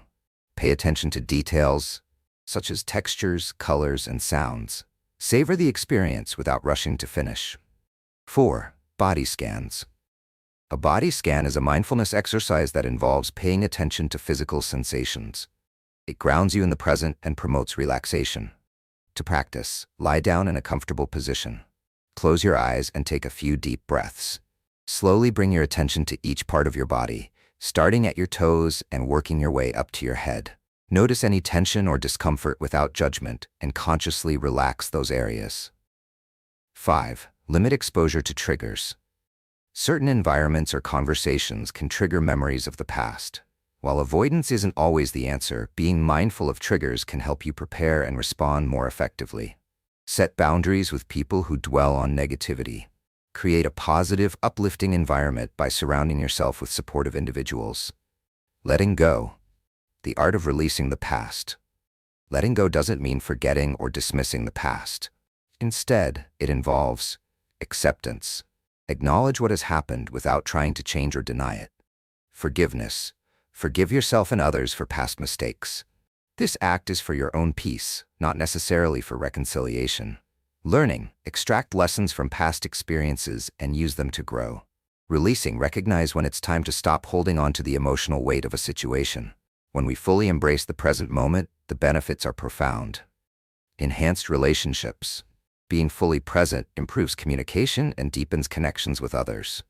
Pay attention to details, such as textures, colors, and sounds. Savor the experience without rushing to finish. 4. Body scans. A body scan is a mindfulness exercise that involves paying attention to physical sensations. It grounds you in the present and promotes relaxation. To practice, lie down in a comfortable position. Close your eyes and take a few deep breaths. Slowly bring your attention to each part of your body, starting at your toes and working your way up to your head. Notice any tension or discomfort without judgment and consciously relax those areas. 5. Limit exposure to triggers. Certain environments or conversations can trigger memories of the past. While avoidance isn't always the answer, being mindful of triggers can help you prepare and respond more effectively. Set boundaries with people who dwell on negativity. Create a positive, uplifting environment by surrounding yourself with supportive individuals. Letting go. The art of releasing the past. Letting go doesn't mean forgetting or dismissing the past. Instead, it involves acceptance. Acknowledge what has happened without trying to change or deny it. Forgiveness. Forgive yourself and others for past mistakes. This act is for your own peace, not necessarily for reconciliation. Learning. Extract lessons from past experiences and use them to grow. Releasing. Recognize when it's time to stop holding on to the emotional weight of a situation. When we fully embrace the present moment, the benefits are profound. Enhanced relationships. Being fully present improves communication and deepens connections with others.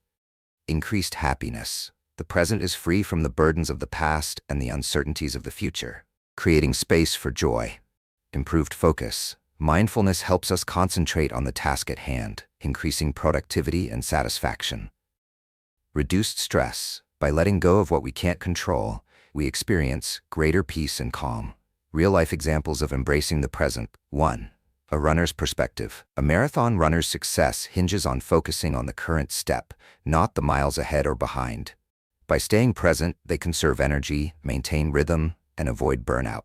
Increased happiness. The present is free from the burdens of the past and the uncertainties of the future, creating space for joy. Improved focus. Mindfulness helps us concentrate on the task at hand, increasing productivity and satisfaction. Reduced stress. By letting go of what we can't control, we experience greater peace and calm. Real-life examples of embracing the present. 1. A runner's perspective. A marathon runner's success hinges on focusing on the current step, not the miles ahead or behind. By staying present, they conserve energy, maintain rhythm, and avoid burnout.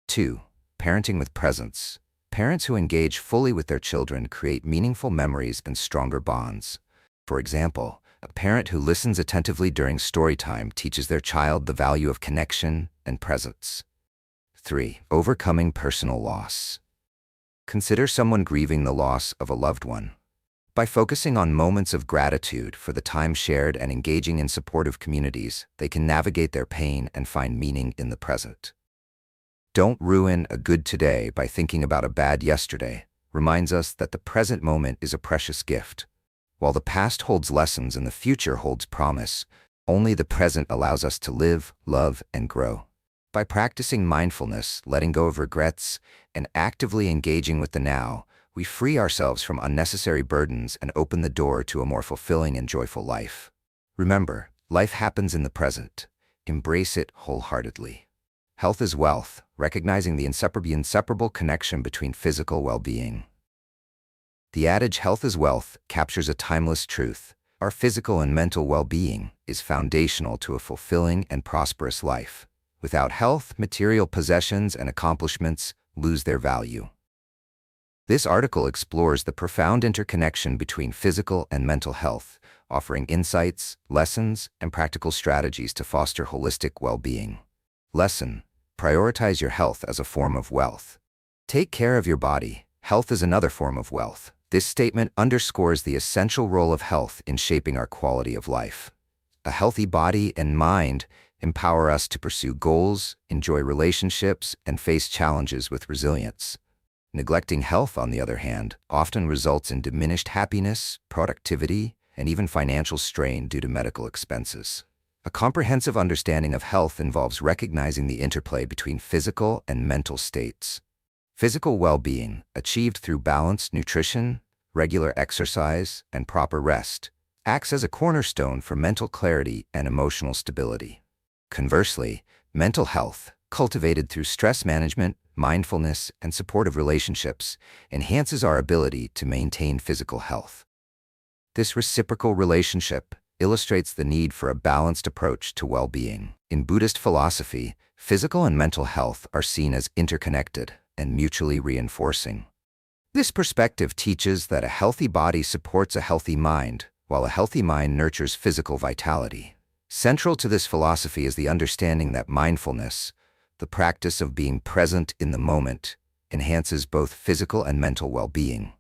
2. Parenting with presence. Parents who engage fully with their children create meaningful memories and stronger bonds. For example, a parent who listens attentively during story time teaches their child the value of connection and presence. 3. Overcoming personal loss. Consider someone grieving the loss of a loved one. By focusing on moments of gratitude for the time shared and engaging in supportive communities, they can navigate their pain and find meaning in the present. Don't ruin a good today by thinking about a bad yesterday. Reminds us that the present moment is a precious gift. While the past holds lessons and the future holds promise, only the present allows us to live, love, and grow. By practicing mindfulness, letting go of regrets, and actively engaging with the now, we free ourselves from unnecessary burdens and open the door to a more fulfilling and joyful life. Remember, life happens in the present. Embrace it wholeheartedly. Health is wealth, recognizing the inseparable connection between physical well-being. The adage "health is wealth" captures a timeless truth. Our physical and mental well-being is foundational to a fulfilling and prosperous life. Without health, material possessions and accomplishments lose their value. This article explores the profound interconnection between physical and mental health, offering insights, lessons, and practical strategies to foster holistic well-being. Lesson: prioritize your health as a form of wealth. Take care of your body. Health is another form of wealth. This statement underscores the essential role of health in shaping our quality of life. A healthy body and mind empower us to pursue goals, enjoy relationships, and face challenges with resilience. Neglecting health, on the other hand, often results in diminished happiness, productivity, and even financial strain due to medical expenses. A comprehensive understanding of health involves recognizing the interplay between physical and mental states. Physical well-being, achieved through balanced nutrition, regular exercise, and proper rest, acts as a cornerstone for mental clarity and emotional stability. Conversely, mental health, cultivated through stress management, mindfulness, and supportive relationships, enhances our ability to maintain physical health. This reciprocal relationship illustrates the need for a balanced approach to well-being. In Buddhist philosophy, physical and mental health are seen as interconnected and mutually reinforcing. This perspective teaches that a healthy body supports a healthy mind, while a healthy mind nurtures physical vitality. Central to this philosophy is the understanding that mindfulness, the practice of being present in the moment, enhances both physical and mental well-being.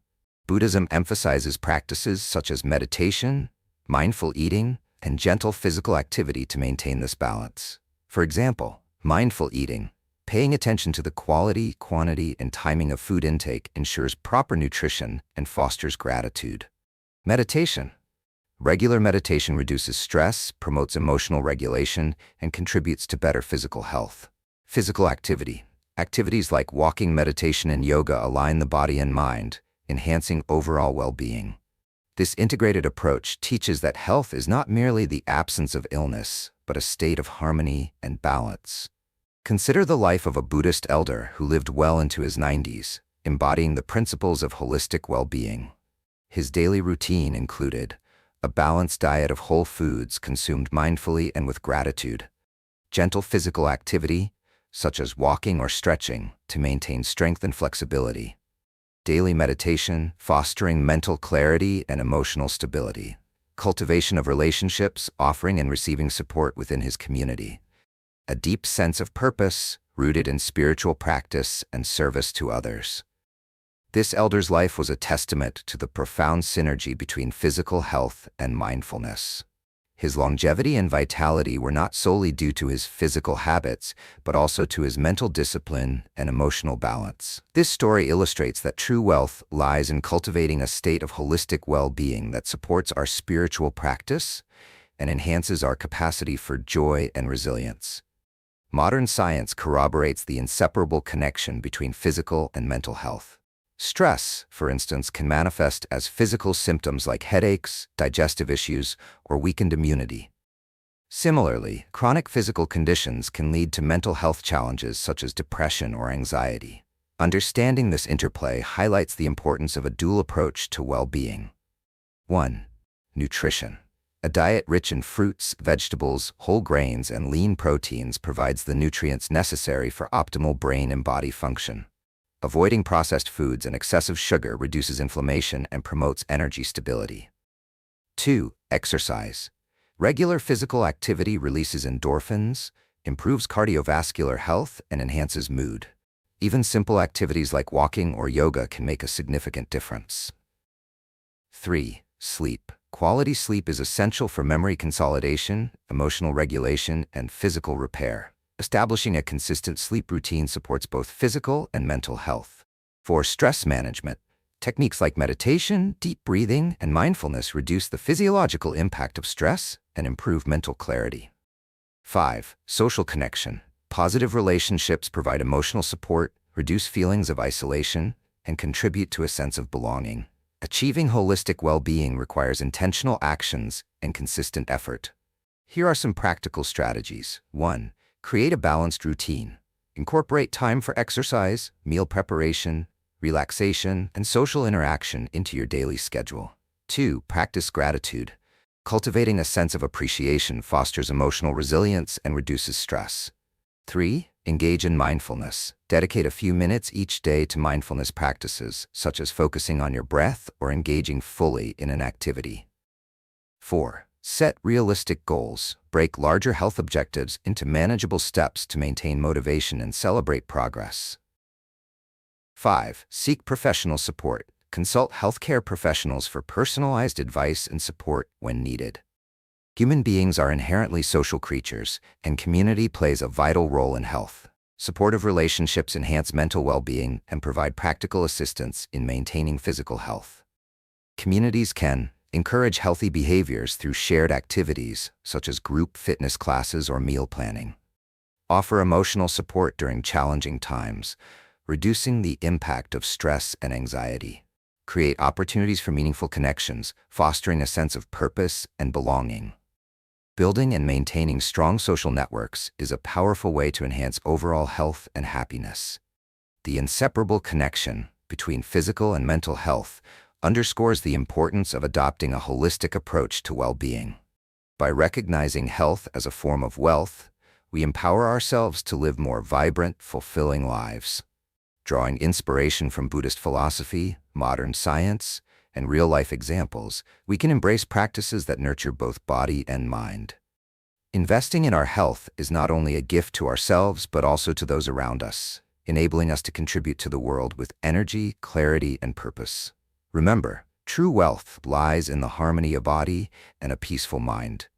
Buddhism emphasizes practices such as meditation, mindful eating, and gentle physical activity to maintain this balance. For example, mindful eating, paying attention to the quality, quantity, and timing of food intake, ensures proper nutrition and fosters gratitude. Meditation. Regular meditation reduces stress, promotes emotional regulation, and contributes to better physical health. Physical activity. Activities like walking, meditation, and yoga align the body and mind, enhancing overall well-being. This integrated approach teaches that health is not merely the absence of illness, but a state of harmony and balance. Consider the life of a Buddhist elder who lived well into his 90s, embodying the principles of holistic well-being. His daily routine included a balanced diet of whole foods consumed mindfully and with gratitude, gentle physical activity, such as walking or stretching, to maintain strength and flexibility, daily meditation, fostering mental clarity and emotional stability, cultivation of relationships, offering and receiving support within his community, a deep sense of purpose, rooted in spiritual practice and service to others. This elder's life was a testament to the profound synergy between physical health and mindfulness. His longevity and vitality were not solely due to his physical habits, but also to his mental discipline and emotional balance. This story illustrates that true wealth lies in cultivating a state of holistic well-being that supports our spiritual practice and enhances our capacity for joy and resilience. Modern science corroborates the inseparable connection between physical and mental health. Stress, for instance, can manifest as physical symptoms like headaches, digestive issues, or weakened immunity. Similarly, chronic physical conditions can lead to mental health challenges such as depression or anxiety. Understanding this interplay highlights the importance of a dual approach to well-being. 1. Nutrition. A diet rich in fruits, vegetables, whole grains, and lean proteins provides the nutrients necessary for optimal brain and body function. Avoiding processed foods and excessive sugar reduces inflammation and promotes energy stability. 2. Exercise. Regular physical activity releases endorphins, improves cardiovascular health, and enhances mood. Even simple activities like walking or yoga can make a significant difference. 3. Sleep. Quality sleep is essential for memory consolidation, emotional regulation, and physical repair. Establishing a consistent sleep routine supports both physical and mental health. For stress management, techniques like meditation, deep breathing, and mindfulness reduce the physiological impact of stress and improve mental clarity. 5. Social connection. Positive relationships provide emotional support, reduce feelings of isolation, and contribute to a sense of belonging. Achieving holistic well-being requires intentional actions and consistent effort. Here are some practical strategies. 1. Create a balanced routine. Incorporate time for exercise, meal preparation, relaxation, and social interaction into your daily schedule. 2. Practice gratitude. Cultivating a sense of appreciation fosters emotional resilience and reduces stress. 3. Engage in mindfulness. Dedicate a few minutes each day to mindfulness practices, such as focusing on your breath or engaging fully in an activity. 4. Set realistic goals. Break larger health objectives into manageable steps to maintain motivation and celebrate progress. 5. Seek professional support. Consult healthcare professionals for personalized advice and support when needed. Human beings are inherently social creatures, and community plays a vital role in health. Supportive relationships enhance mental well-being and provide practical assistance in maintaining physical health. Communities can encourage healthy behaviors through shared activities, such as group fitness classes or meal planning. Offer emotional support during challenging times, reducing the impact of stress and anxiety. Create opportunities for meaningful connections, fostering a sense of purpose and belonging. Building and maintaining strong social networks is a powerful way to enhance overall health and happiness. The inseparable connection between physical and mental health underscores the importance of adopting a holistic approach to well-being. By recognizing health as a form of wealth, we empower ourselves to live more vibrant, fulfilling lives. Drawing inspiration from Buddhist philosophy, modern science, and real-life examples, we can embrace practices that nurture both body and mind. Investing in our health is not only a gift to ourselves but also to those around us, enabling us to contribute to the world with energy, clarity, and purpose. Remember, true wealth lies in the harmony of body and a peaceful mind.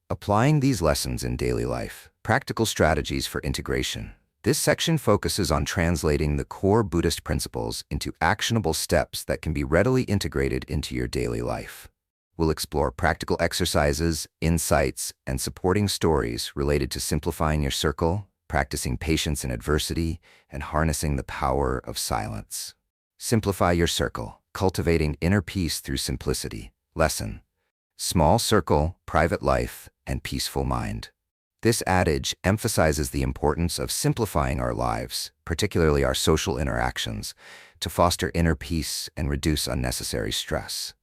Applying these lessons in daily life, practical strategies for integration. This section focuses on translating the core Buddhist principles into actionable steps that can be readily integrated into your daily life. We'll explore practical exercises, insights, and supporting stories related to simplifying your circle, practicing patience in adversity, and harnessing the power of silence. Simplify your circle. cultivating inner peace through simplicity. Lesson: small circle, private life, and peaceful mind. This adage emphasizes the importance of simplifying our lives, particularly our social interactions, to foster inner peace and reduce unnecessary stress.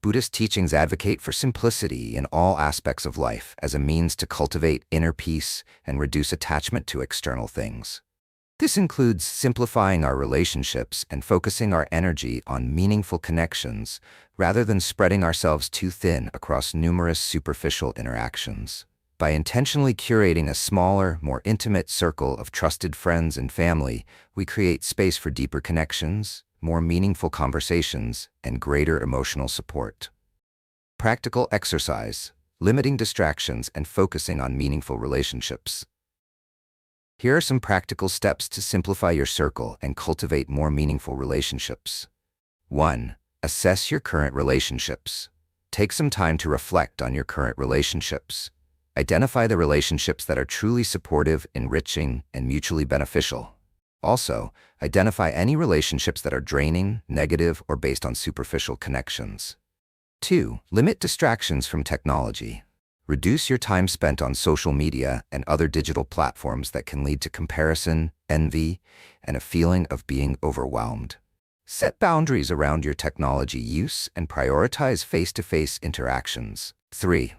Buddhist teachings advocate for simplicity in all aspects of life as a means to cultivate inner peace and reduce attachment to external things. This includes simplifying our relationships and focusing our energy on meaningful connections rather than spreading ourselves too thin across numerous superficial interactions. By intentionally curating a smaller, more intimate circle of trusted friends and family, we create space for deeper connections, more meaningful conversations, and greater emotional support. Practical exercise: limiting distractions and focusing on meaningful relationships. Here are some practical steps to simplify your circle and cultivate more meaningful relationships. 1. Assess your current relationships. Take some time to reflect on your current relationships. Identify the relationships that are truly supportive, enriching, and mutually beneficial. Also, identify any relationships that are draining, negative, or based on superficial connections. 2. Limit distractions from technology. Reduce your time spent on social media and other digital platforms that can lead to comparison, envy, and a feeling of being overwhelmed. Set boundaries around your technology use and prioritize face-to-face interactions. 3.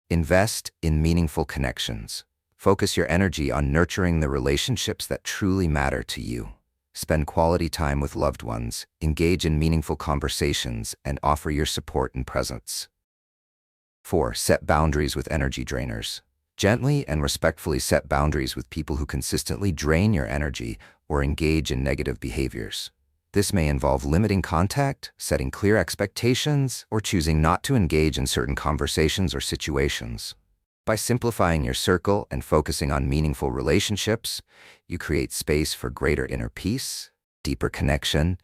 Invest in meaningful connections. Focus your energy on nurturing the relationships that truly matter to you. Spend quality time with loved ones, engage in meaningful conversations, and offer your support and presence. 4. Set boundaries with energy drainers. Gently and respectfully set boundaries with people who consistently drain your energy or engage in negative behaviors. This may involve limiting contact, setting clear expectations, or choosing not to engage in certain conversations or situations. By simplifying your circle and focusing on meaningful relationships, you create space for greater inner peace, deeper connection,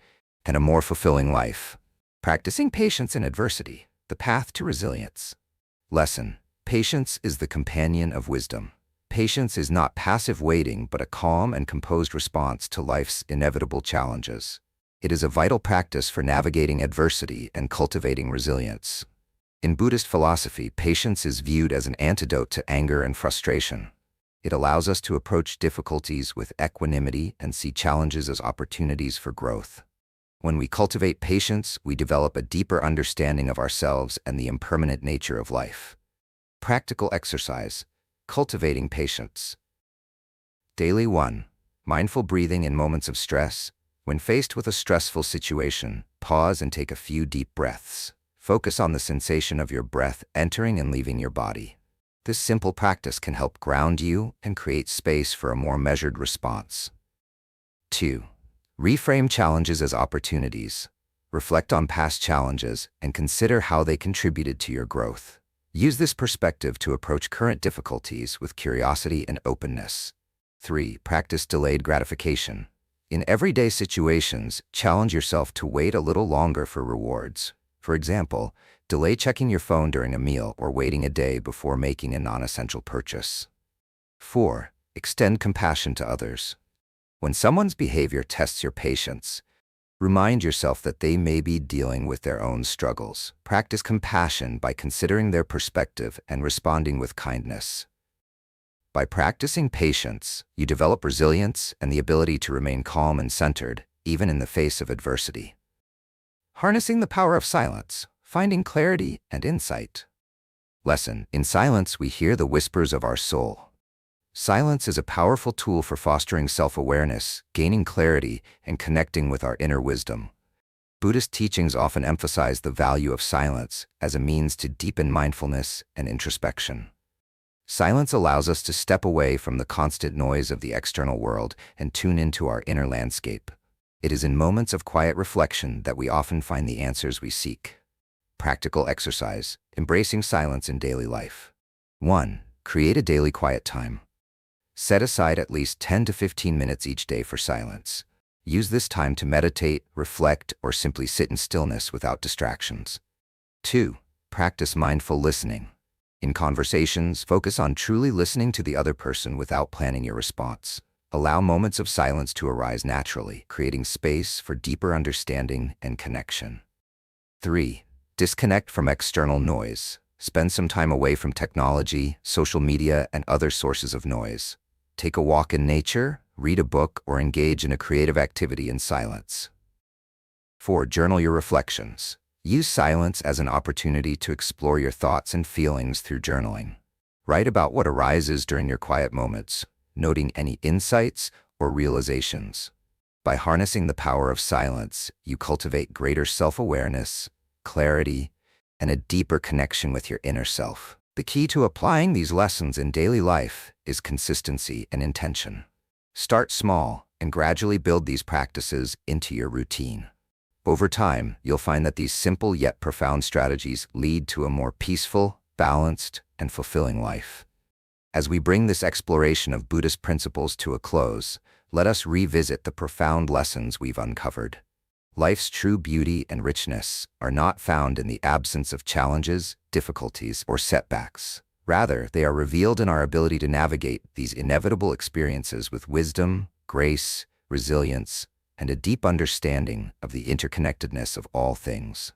and a more fulfilling life. Practicing patience in adversity: the path to resilience. Lesson: patience is the companion of wisdom. Patience is not passive waiting, but a calm and composed response to life's inevitable challenges. It is a vital practice for navigating adversity and cultivating resilience. In Buddhist philosophy, patience is viewed as an antidote to anger and frustration. It allows us to approach difficulties with equanimity and see challenges as opportunities for growth. When we cultivate patience, we develop a deeper understanding of ourselves and the impermanent nature of life. Practical exercise: cultivating patience. Daily 1. Mindful breathing in moments of stress. When faced with a stressful situation, pause and take a few deep breaths. Focus on the sensation of your breath entering and leaving your body. This simple practice can help ground you and create space for a more measured response. 2. Reframe challenges as opportunities. Reflect on past challenges and consider how they contributed to your growth. Use this perspective to approach current difficulties with curiosity and openness. 3. Practice delayed gratification. In everyday situations, challenge yourself to wait a little longer for rewards. For example, delay checking your phone during a meal or waiting a day before making a non-essential purchase. 4. Extend compassion to others. When someone's behavior tests your patience, remind yourself that they may be dealing with their own struggles. Practice compassion by considering their perspective and responding with kindness. By practicing patience, you develop resilience and the ability to remain calm and centered, even in the face of adversity. Harnessing the power of silence, finding clarity and insight. Lesson: in silence, we hear the whispers of our soul. Silence is a powerful tool for fostering self-awareness, gaining clarity, and connecting with our inner wisdom. Buddhist teachings often emphasize the value of silence as a means to deepen mindfulness and introspection. Silence allows us to step away from the constant noise of the external world and tune into our inner landscape. It is in moments of quiet reflection that we often find the answers we seek. Practical exercise: embracing silence in daily life. 1. Create a daily quiet time. Set aside at least 10 to 15 minutes each day for silence. Use this time to meditate, reflect, or simply sit in stillness without distractions. 2. Practice mindful listening. In conversations, focus on truly listening to the other person without planning your response. Allow moments of silence to arise naturally, creating space for deeper understanding and connection. 3. Disconnect from external noise. Spend some time away from technology, social media, and other sources of noise. Take a walk in nature, read a book, or engage in a creative activity in silence. 4. Journal your reflections. Use silence as an opportunity to explore your thoughts and feelings through journaling. Write about what arises during your quiet moments, noting any insights or realizations. By harnessing the power of silence, you cultivate greater self-awareness, clarity, and a deeper connection with your inner self. The key to applying these lessons in daily life is consistency and intention. Start small and gradually build these practices into your routine. Over time, you'll find that these simple yet profound strategies lead to a more peaceful, balanced, and fulfilling life. As we bring this exploration of Buddhist principles to a close, let us revisit the profound lessons we've uncovered. Life's true beauty and richness are not found in the absence of challenges, difficulties, or setbacks. Rather, they are revealed in our ability to navigate these inevitable experiences with wisdom, grace, resilience, and a deep understanding of the interconnectedness of all things.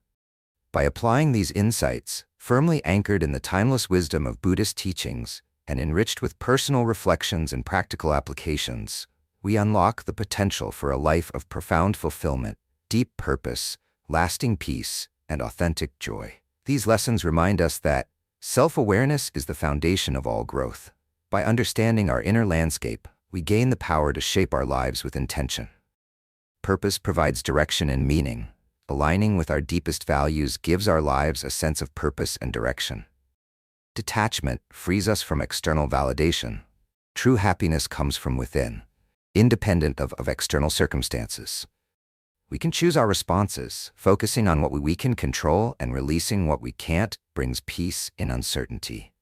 By applying these insights, firmly anchored in the timeless wisdom of Buddhist teachings and enriched with personal reflections and practical applications, we unlock the potential for a life of profound fulfillment, deep purpose, lasting peace, and authentic joy. These lessons remind us that self-awareness is the foundation of all growth. By understanding our inner landscape, we gain the power to shape our lives with intention. Purpose provides direction and meaning. Aligning with our deepest values gives our lives a sense of purpose and direction. Detachment frees us from external validation. True happiness comes from within, independent of external circumstances. We can choose our responses. Focusing on what we can control and releasing what we can't brings peace in uncertainty.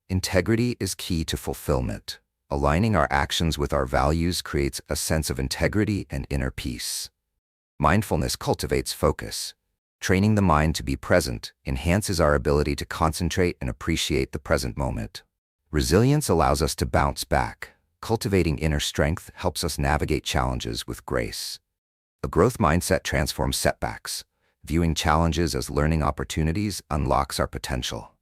Integrity is key to fulfillment. Aligning our actions with our values creates a sense of integrity and inner peace. Mindfulness cultivates focus. Training the mind to be present enhances our ability to concentrate and appreciate the present moment. Resilience allows us to bounce back. Cultivating inner strength helps us navigate challenges with grace. A growth mindset transforms setbacks. Viewing challenges as learning opportunities unlocks our potential.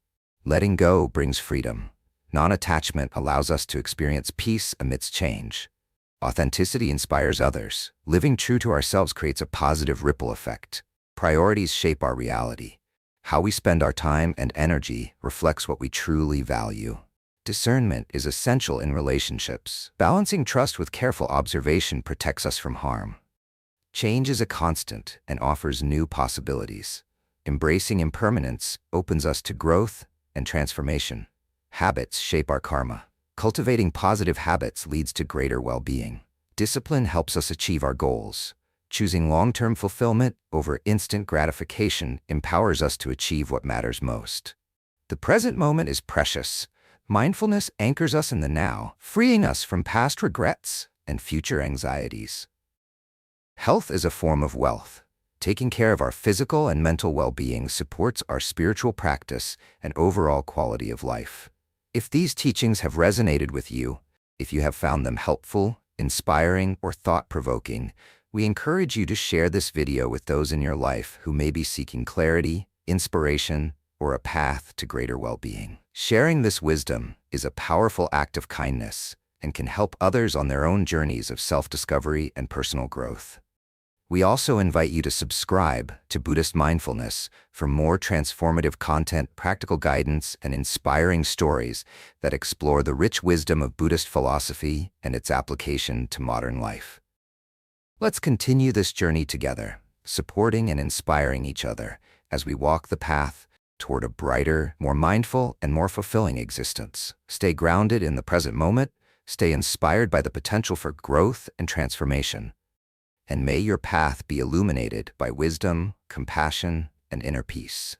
Letting go brings freedom. Non-attachment allows us to experience peace amidst change. Authenticity inspires others. Living true to ourselves creates a positive ripple effect. Priorities shape our reality. How we spend our time and energy reflects what we truly value. Discernment is essential in relationships. Balancing trust with careful observation protects us from harm. Change is a constant and offers new possibilities. Embracing impermanence opens us to growth and transformation. Habits shape our karma. Cultivating positive habits leads to greater well-being. Discipline helps us achieve our goals. Choosing long-term fulfillment over instant gratification empowers us to achieve what matters most. The present moment is precious. Mindfulness anchors us in the now, freeing us from past regrets and future anxieties. Health is a form of wealth. Taking care of our physical and mental well-being supports our spiritual practice and overall quality of life. If these teachings have resonated with you, if you have found them helpful, inspiring, or thought-provoking, we encourage you to share this video with those in your life who may be seeking clarity, inspiration, or a path to greater well-being. Sharing this wisdom is a powerful act of kindness and can help others on their own journeys of self-discovery and personal growth. We also invite you to subscribe to Buddhist Mindfulness for more transformative content, practical guidance, and inspiring stories that explore the rich wisdom of Buddhist philosophy and its application to modern life. Let's continue this journey together, supporting and inspiring each other as we walk the path toward a brighter, more mindful, and more fulfilling existence. Stay grounded in the present moment, stay inspired by the potential for growth and transformation, and may your path be illuminated by wisdom, compassion, and inner peace.